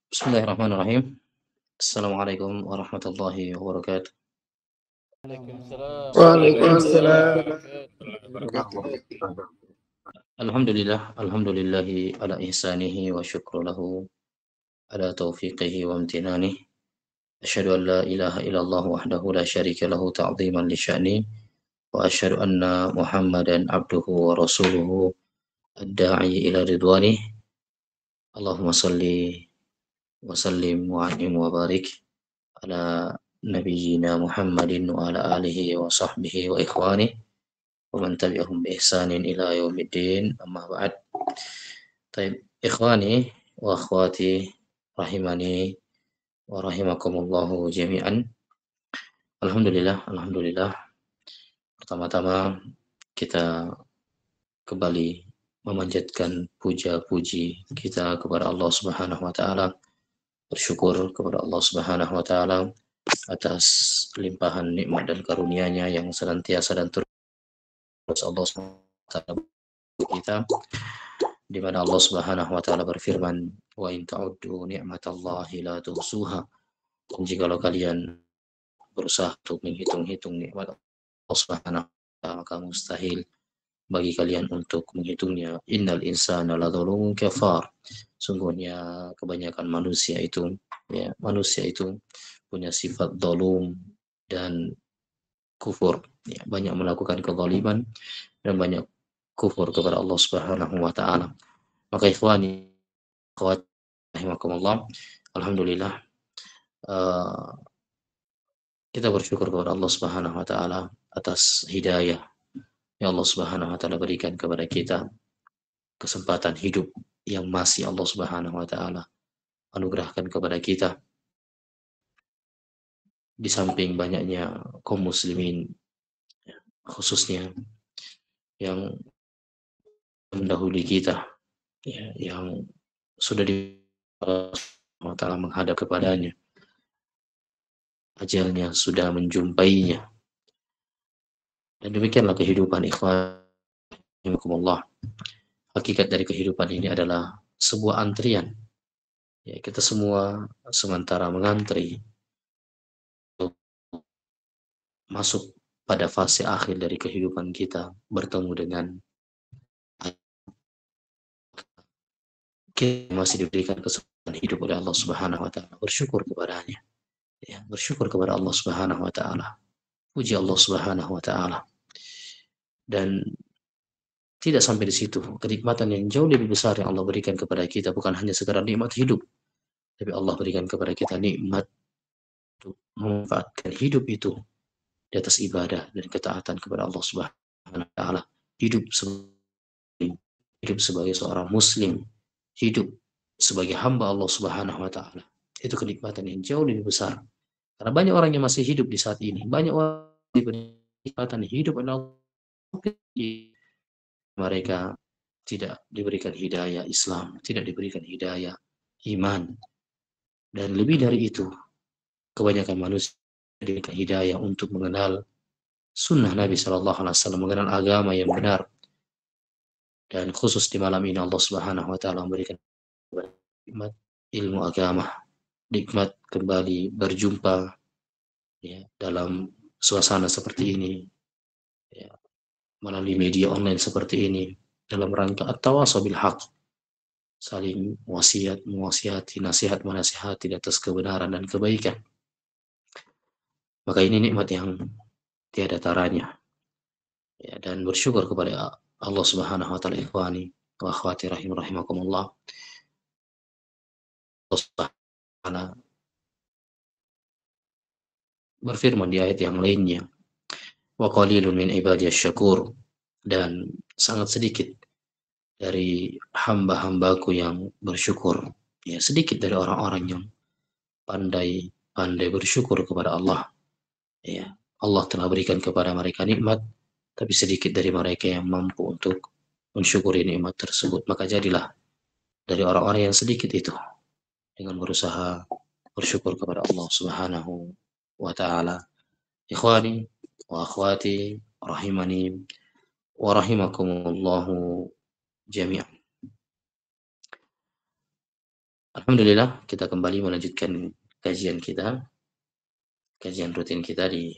Bismillahirrahmanirrahim. Assalamualaikum warahmatullahi wabarakatuh. Waalaikumsalam warahmatullahi Waalaikumsalam. wabarakatuh. Alhamdulillahi ala ihsanihi wa syukru lahu ala taufiqihi wa amtinani. Asyhadu an la ilaha illallah wahdahu la syarika lahu ta'ziman li sya'ni wa asyhadu anna Muhammadan abduhu wa rasuluhu ad-da'i ila ridwani. Allahumma salli wa sallim wa an'im wa barik ala nabiyyina Muhammadin wa ala alihi wa sahbihi wa ikhwani wa man tabi'ahum bi ihsanin ila yaumiddin, amma ba'd. Taib, ikhwani wa akhwati rahimani wa rahimakumullahu jami'an. Alhamdulillah. Pertama-tama kita kembali memanjatkan puja-puji kita kepada Allah Subhanahu wa taala, bersyukur kepada Allah Subhanahu wa taala atas limpahan nikmat dan karunia-Nya yang senantiasa dan terus Allah Subhanahu wa taala kita, di mana Allah Subhanahu wa taala berfirman, wa in ta'uddu ni'matallahi la tuhsuha. Dan jikalau kalian berusaha untuk menghitung-hitung nikmat Allah Subhanahu wa taala, maka mustahil bagi kalian untuk menghitungnya. Innal insana ladzalumun kafar. Sungguhnya kebanyakan manusia itu punya sifat dzalum dan kufur, ya, banyak melakukan kezaliman dan banyak kufur kepada Allah Subhanahu wa taala. Maka ikhwani akhwat rahimakumullah, alhamdulillah, kita bersyukur kepada Allah Subhanahu wa taala atas hidayah yang Allah Subhanahu wa taala berikan kepada kita, kesempatan hidup yang masih Allah Subhanahu wa taala anugerahkan kepada kita, di samping banyaknya kaum muslimin khususnya yang mendahului kita, ya, yang sudah di Allah taala menghadap kepadanya, ajalnya sudah menjumpainya. Dan demikianlah kehidupan ikhwan rahimakumullah. Hakikat dari kehidupan ini adalah sebuah antrian. Ya, kita semua sementara mengantri untuk masuk pada fase akhir dari kehidupan kita, bertemu dengan kita masih diberikan kesempatan hidup oleh Allah Subhanahu wa taala. Bersyukur kepadanya. Ya, bersyukur kepada Allah Subhanahu wa taala. Puji Allah Subhanahu wa taala. Dan tidak sampai di situ, kenikmatan yang jauh lebih besar yang Allah berikan kepada kita bukan hanya sekedar nikmat hidup, tapi Allah berikan kepada kita nikmat untuk memanfaatkan hidup itu di atas ibadah dan ketaatan kepada Allah Subhanahu wa taala. Hidup sebagai seorang muslim, hidup sebagai hamba Allah Subhanahu wa taala. Itu kenikmatan yang jauh lebih besar. Karena banyak orang yang masih hidup di saat ini, banyak orang yang diberi kenikmatan hidup oleh Allah, mereka tidak diberikan hidayah Islam, tidak diberikan hidayah iman. Dan lebih dari itu, kebanyakan manusia diberikan hidayah untuk mengenal sunnah Nabi Shallallahu Alaihi Wasallam, mengenal agama yang benar. Dan khusus di malam ini Allah Subhanahu Wa Taala memberikan nikmat ilmu agama, nikmat kembali berjumpa, ya, dalam suasana seperti ini, ya, melalui media online seperti ini, dalam rangka at-tawasau bil haq, saling mewasiati, nasihat menasihati di atas kebenaran dan kebaikan. Maka ini nikmat yang tiada taranya. Ya, dan bersyukur kepada Allah Subhanahu wa taala, ikhwani wa akhwati rahimakumullah. Allah Subhanahu berfirman di ayat yang lainnya, wa qalilun min ibadiyasy syakur, dan sangat sedikit dari hamba-hambaku yang bersyukur. Ya, sedikit dari orang-orang yang pandai bersyukur kepada Allah. Ya, Allah telah berikan kepada mereka nikmat, tapi sedikit dari mereka yang mampu untuk mensyukuri nikmat tersebut. Maka jadilah dari orang-orang yang sedikit itu dengan berusaha bersyukur kepada Allah Subhanahu wa taala. Ikhwani wa akhwati rahimani wa rahimakumullahu jami'an. Alhamdulillah kita kembali melanjutkan kajian kita, kajian rutin kita di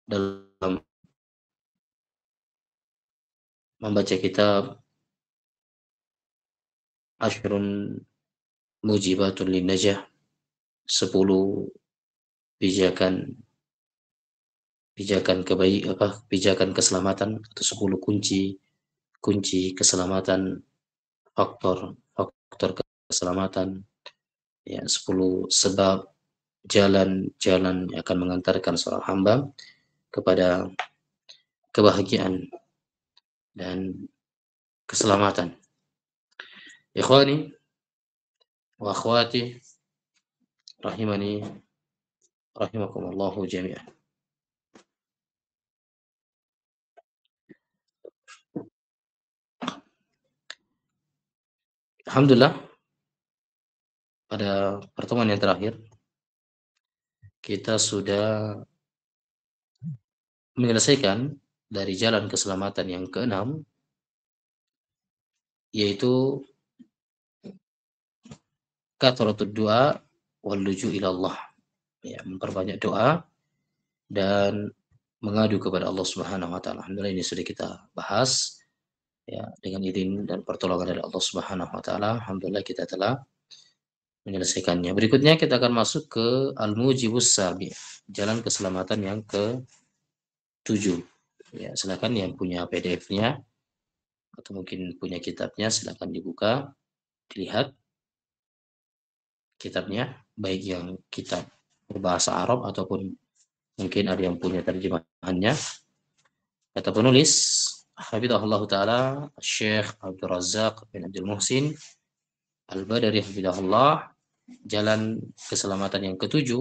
dalam membaca kitab Ashrun Mujibatun Linnajah, 10 pijakan pijakan keselamatan atau 10 kunci keselamatan, faktor faktor keselamatan, ya 10 sebab jalan-jalan yang akan mengantarkan seorang hamba kepada kebahagiaan dan keselamatan. Ikhwani wa akhwati rahimani rahimakumullahu jami'an. Alhamdulillah, pada pertemuan yang terakhir kita sudah menyelesaikan dari jalan keselamatan yang keenam, yaitu kathratud du'a wal luju' ila Allah. Ya, memperbanyak doa dan mengadu kepada Allah Subhanahu wa taala. Alhamdulillah ini sudah kita bahas, ya, dengan izin dan pertolongan dari Allah Subhanahu wa taala. Alhamdulillah kita telah menyelesaikannya. Berikutnya kita akan masuk ke al-mujibus sabi, jalan keselamatan yang ke-7. Ya, silakan yang punya PDF-nya atau mungkin punya kitabnya silakan dibuka, dilihat kitabnya, baik yang kitab berbahasa Arab ataupun mungkin ada yang punya terjemahannya. Kata penulis, hafizahullah taala, Syekh Abdul Razak bin Abdul Muhsin Al-Badari hafizahullah, jalan keselamatan yang ke-7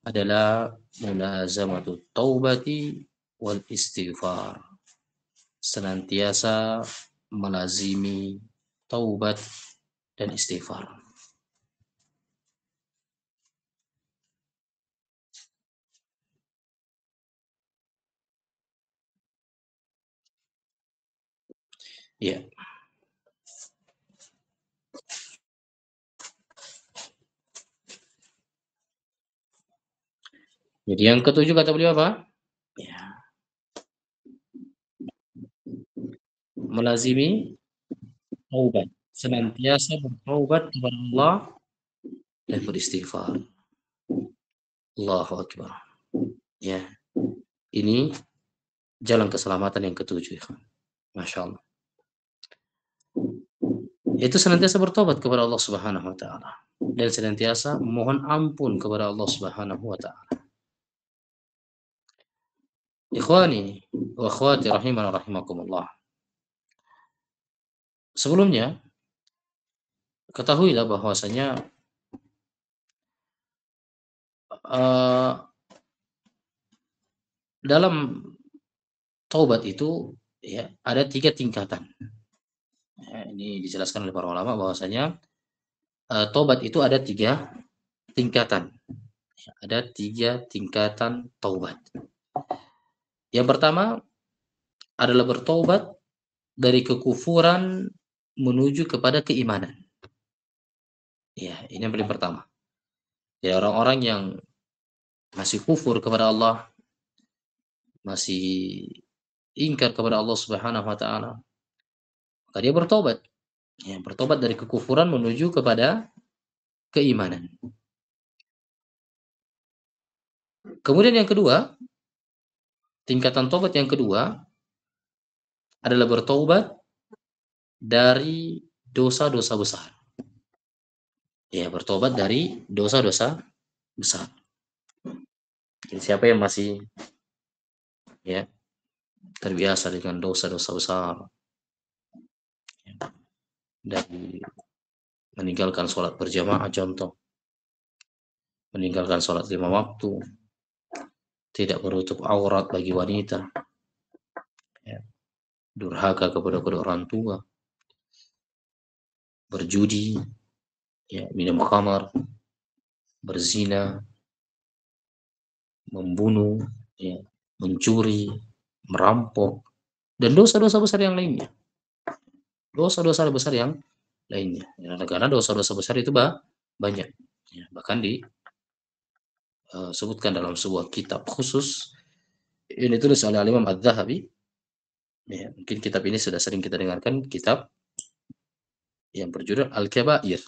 adalah mulazamatu taubati wal istighfar. Senantiasa melazimi taubat dan istighfar. Ya. Jadi yang ke-7 kata beliau apa? Ya, melazimi taubat. Senantiasa bertaubat kepada Allah dan beristighfar. Allahu Akbar. Ya, ini jalan keselamatan yang ke-7. Masya Allah. Itu senantiasa bertobat kepada Allah Subhanahu wa taala dan senantiasa memohon ampun kepada Allah Subhanahu wa taala. Ikhwani wa akhwati rahimana rahimakumullah. Sebelumnya ketahuilah bahwasanya dalam taubat itu, ya, ada 3 tingkatan. Ya, ini dijelaskan oleh para ulama bahwasanya taubat itu ada 3 tingkatan. Ada 3 tingkatan taubat. Yang pertama adalah bertaubat dari kekufuran menuju kepada keimanan. Ya, ini yang paling pertama. Ya, orang-orang yang masih kufur kepada Allah, masih ingkar kepada Allah Subhanahu wa taala, maka dia bertobat. Ya, bertobat dari kekufuran menuju kepada keimanan. Kemudian yang kedua, tingkatan tobat yang kedua adalah bertobat dari dosa-dosa besar. Ya, bertobat dari dosa-dosa besar. Jadi siapa yang masih, ya, terbiasa dengan dosa-dosa besar, dari meninggalkan sholat berjamaah contoh, meninggalkan sholat 5 waktu, tidak menutup aurat bagi wanita, ya, durhaka kepada kedua orang tua, berjudi, ya, minum khamar, berzina, membunuh, ya, mencuri, merampok, dan dosa-dosa besar yang lainnya. Dosa-dosa besar yang lainnya. Ya, karena dosa-dosa besar itu banyak. Ya, bahkan disebutkan dalam sebuah kitab khusus ini ditulis oleh Imam Adz-Dzahabi. Ya, mungkin kitab ini sudah sering kita dengarkan, kitab yang berjudul Al-Kabair,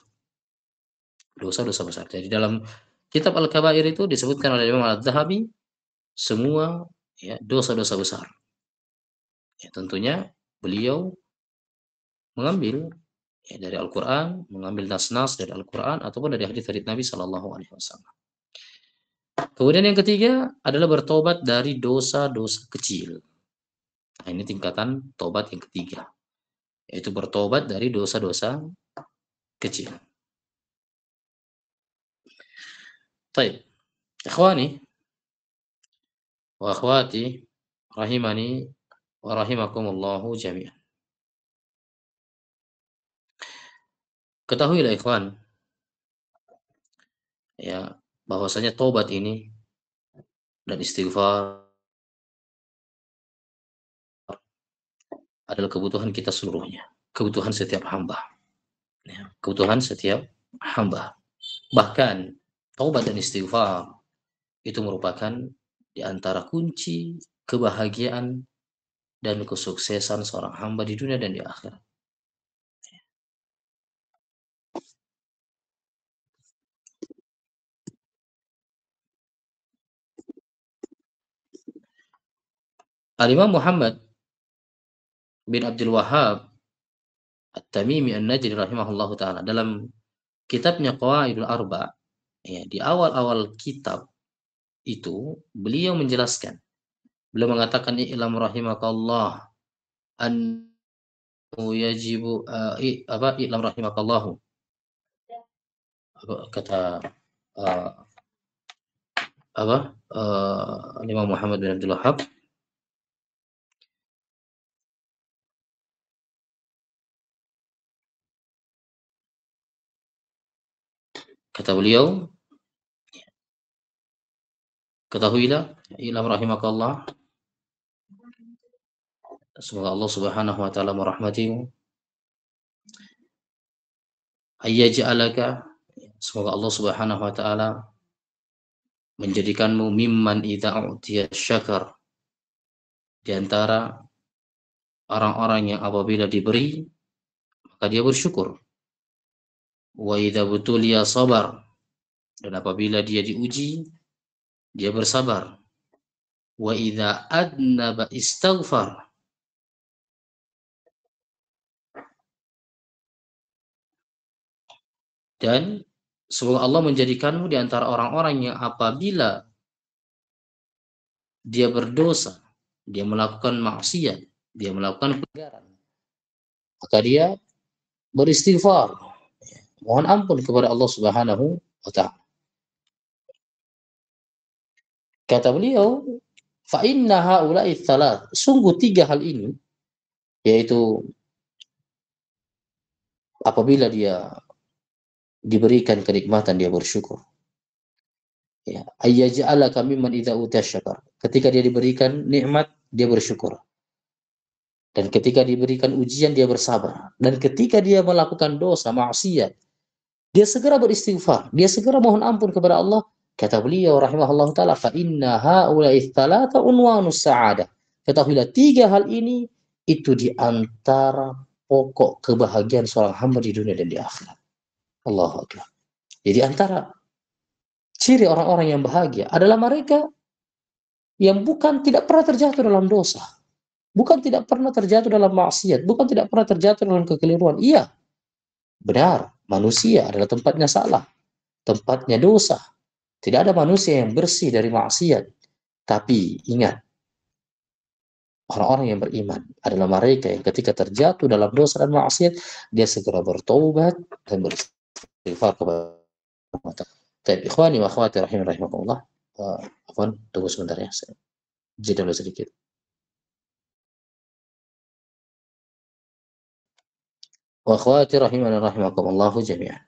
dosa-dosa besar. Jadi dalam kitab Al-Kabair itu disebutkan oleh Imam Adz-Dzahabi semua, ya, dosa-dosa besar. Ya, tentunya beliau mengambil, ya, dari Al-Quran, mengambil nas-nas dari Al-Quran ataupun dari hadis-hadis Nabi Shallallahu Alaihi Wasallam. Kemudian yang ketiga adalah bertobat dari dosa-dosa kecil. Nah, ini tingkatan tobat yang ketiga, yaitu bertobat dari dosa-dosa kecil. Baik, ikhwani wa akhwati rahimani wa rahimakumullahu jami'an. Ketahuilah ikhwan, ya, bahwasanya tobat ini dan istighfar adalah kebutuhan kita seluruhnya, kebutuhan setiap hamba, ya, kebutuhan setiap hamba. Bahkan taubat dan istighfar itu merupakan di antara kunci kebahagiaan dan kesuksesan seorang hamba di dunia dan di akhirat. Al-Imam Muhammad bin Abdul Wahhab At-Tamimi An-Najdi rahimahullahu taala dalam kitabnya Qawaidul Arba, ya, di awal-awal kitab itu beliau menjelaskan, beliau mengatakan i'lam rahimakallah an yajibu i'lam rahimakallahu, kata uh, Imam Muhammad bin Abdul Wahhab, kata beliau, ketahuilah, i'lam rahimakallah, semoga Allah Subhanahu wa taala merahmatimu, ayyaj'alaka, semoga Allah Subhanahu wa taala menjadikanmu mimman idza u'tiya syakar, di antara orang-orang yang apabila diberi maka dia bersyukur, wa idza butuliya sabar, dan apabila dia diuji dia bersabar, wa idza adnaba istaghfar, dan semoga Allah menjadikanmu di antara orang-orang yang apabila dia berdosa, dia melakukan maksiat, dia melakukan pelanggaran, maka dia beristighfar, mohon ampun kepada Allah Subhanahu wa taala. Kata beliau, fa inna haula'i tsalath, sungguh tiga hal ini, yaitu apabila dia diberikan kenikmatan dia bersyukur. Ya, ayyaj'alaka mimman idza utiya syakar. Ketika dia diberikan nikmat dia bersyukur. Dan ketika diberikan ujian dia bersabar. Dan ketika dia melakukan dosa, maksiat, dia segera beristighfar, dia segera mohon ampun kepada Allah. Kata beliau rahimahullah taala, fa inna haula'i tsalatsa unwanus sa'adah. Ketahuilah tiga hal ini itu di antara pokok kebahagiaan seorang hamba di dunia dan di akhirat. Allahu akbar. Jadi antara ciri orang-orang yang bahagia adalah mereka yang bukan tidak pernah terjatuh dalam dosa, bukan tidak pernah terjatuh dalam maksiat, bukan tidak pernah terjatuh dalam kekeliruan. Iya, benar, manusia adalah tempatnya salah, tempatnya dosa. Tidak ada manusia yang bersih dari maksiat. Tapi ingat, orang-orang yang beriman adalah mereka yang ketika terjatuh dalam dosa dan maksiat, dia segera bertaubat dan beristighfar kepada Allah. Baik, ikhwani wa akhwati rahimakumullah. Afwan, tunggu sebentar ya. Saya jeda dulu sedikit. Wa akhwati rahimani rahimakumullah jami'an.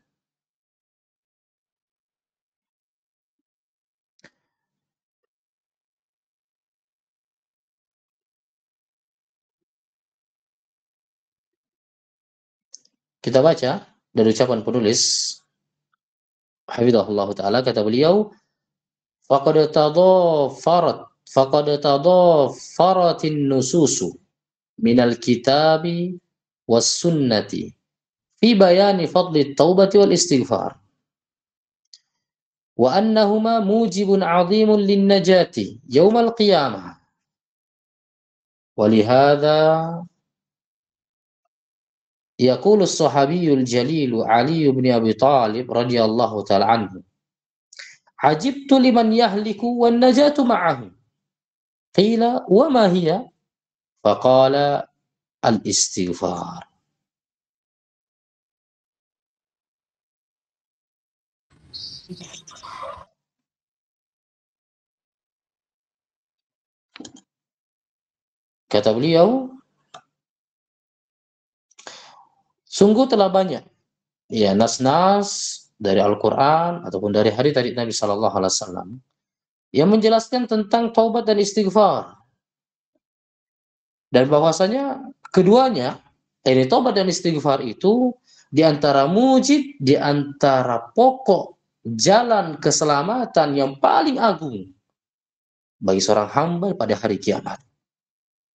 Kita baca dari ucapan penulis hafizahullah taala, kata beliau, faqad tadafaratin nususu minal kitabi was sunnati fi bayani fadli taubati wal istighfar wa annahuma mujibun 'azimun lin najati yaumal qiyamah. Walihada yaqulu as-sahabiyyul jalil Ali bin Abi Thalib radhiyallahu ta'ala anhu, ajibtu liman yahliku wan najatu ma'ahu. Qila wa ma hiya? Faqala al-istighfar. Kata beliau, sungguh telah banyak ya nas-nas dari Al-Qur'an ataupun dari hadits dari Nabi sallallahu alaihi wasallam yang menjelaskan tentang taubat dan istighfar. Dan bahwasanya keduanya, ini taubat dan istighfar itu di antara mujib, di antara pokok jalan keselamatan yang paling agung bagi seorang hamba pada hari kiamat.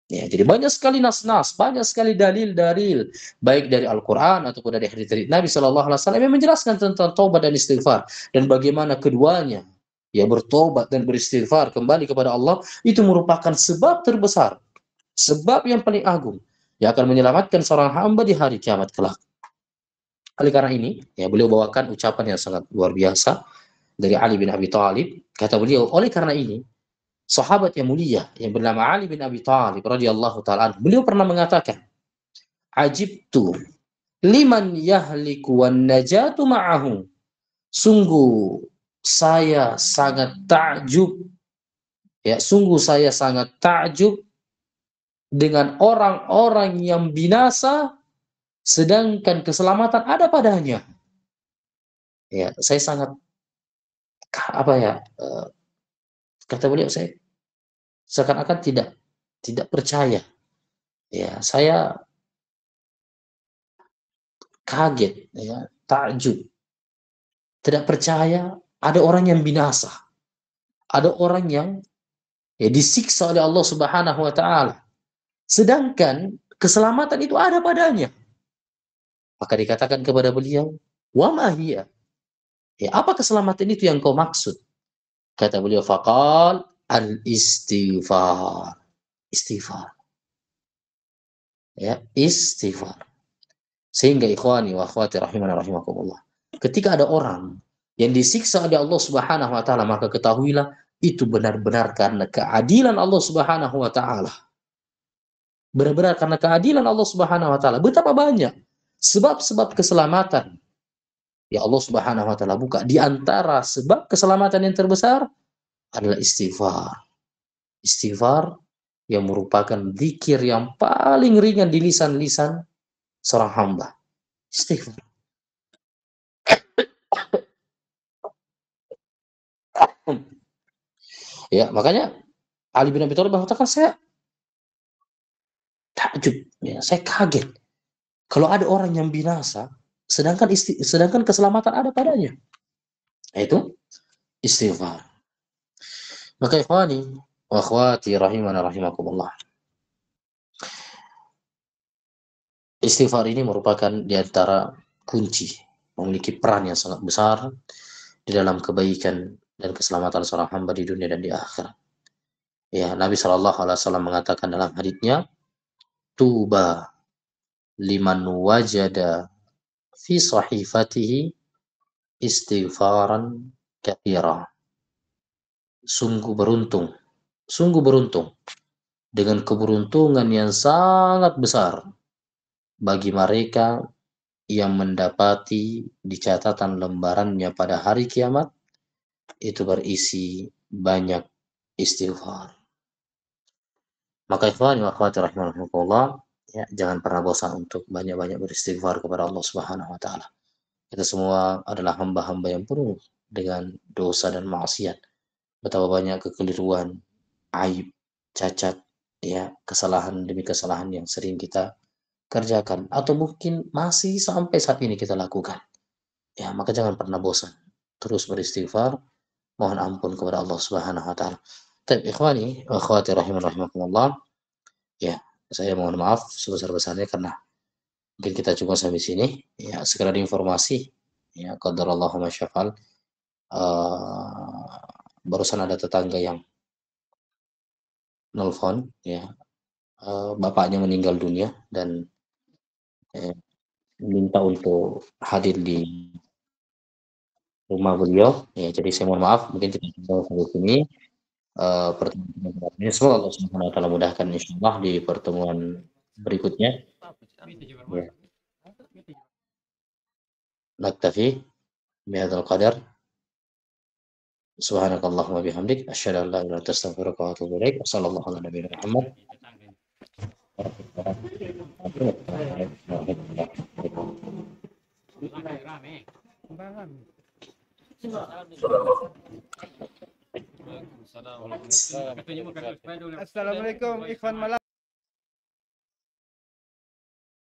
Ya, jadi banyak sekali nas-nas, banyak sekali dalil-dalil, baik dari Al-Quran ataupun dari hadits dari Nabi Shallallahu Alaihi Wasallam yang menjelaskan tentang taubat dan istighfar dan bagaimana keduanya, ya bertobat dan beristighfar kembali kepada Allah itu merupakan sebab terbesar, sebab yang paling agung yang akan menyelamatkan seorang hamba di hari kiamat kelak. Oleh karena ini, ya beliau bawakan ucapan yang sangat luar biasa dari Ali bin Abi Thalib. Kata beliau, oleh karena ini, sahabat yang mulia yang bernama Ali bin Abi Thalib radhiyallahu taala anhu, beliau pernah mengatakan, ajibtu liman yahliku wan najatu ma'ahu. Sungguh saya sangat takjub, ya sungguh saya sangat takjub dengan orang-orang yang binasa sedangkan keselamatan ada padanya. Ya, saya sangat apa ya? Kata beliau, saya seakan-akan tidak percaya. Ya, saya kaget, ya, takjub, tidak percaya ada orang yang binasa, ada orang yang ya disiksa oleh Allah Subhanahu wa taala. Sedangkan keselamatan itu ada padanya. Maka dikatakan kepada beliau, "Wa ma hiya?" Ya, apa keselamatan itu yang kau maksud? Kata beliau, faqal al-istighfar. Istighfar. Ya, istighfar. Sehingga ikhwani wa akhwati rahimana rahimakumullah, ketika ada orang yang disiksa oleh Allah Subhanahu wa taala, maka ketahuilah itu benar-benar karena keadilan Allah Subhanahu wa taala. Benar-benar karena keadilan Allah Subhanahu wa taala. Betapa banyak sebab-sebab keselamatan ya Allah Subhanahu wa taala buka. Di antara sebab keselamatan yang terbesar adalah istighfar. Istighfar yang merupakan zikir yang paling ringan di lisan-lisan seorang hamba. Istighfar. Ya, makanya Ali bin Abi Thalib mengatakan, saya takjub, ya, saya kaget kalau ada orang yang binasa sedangkan keselamatan ada padanya. Itu istighfar. Maka ikhwani wa akhwati rahimana rahimakumullah, istighfar ini merupakan di antara kunci, memiliki peran yang sangat besar di dalam kebaikan dan keselamatan seorang hamba di dunia dan di akhirat. Ya, Nabi Shallallahu Alaihi Wasallam mengatakan dalam haditsnya, tuba liman wajada fi sahifatihi istighfaran katsira. Sungguh beruntung dengan keberuntungan yang sangat besar bagi mereka yang mendapati di catatan lembarannya pada hari kiamat itu berisi banyak istighfar. Maka ikhwan wa akhwati rahimakumullah, ya, jangan pernah bosan untuk banyak-banyak beristighfar kepada Allah Subhanahu wa taala. Kita semua adalah hamba-hamba yang penuh dengan dosa dan maksiat. Betapa banyak kekeliruan, aib, cacat, ya, kesalahan demi kesalahan yang sering kita kerjakan atau mungkin masih sampai saat ini kita lakukan. Ya, maka jangan pernah bosan. Terus beristighfar, mohon ampun kepada Allah Subhanahu wa taala. Baik, ikhwani wa akhwati rahimakumullah. Ya, saya mohon maaf sebesar-besarnya karena mungkin kita cuma sampai sini. Ya, sekedar informasi. Ya, qadarallahu ma syafal. Barusan ada tetangga yang nelfon, ya, bapaknya meninggal dunia dan minta untuk hadir di rumah beliau. Ya, jadi saya mohon maaf, mungkin kita tinggal sampai sini. Pertemuan ini semoga Allah Subhanahu wa taala mudahkan insyaallah di pertemuan berikutnya. Ya. Naktafi bihadzal qadar. Subhanakallahumma bihamdik asyhadu an la ilaha illa anta astaghfiruka wa atubu ilaik. Wassallallahu ala nabiyina Muhammad. Assalamualaikum ikhwan malam.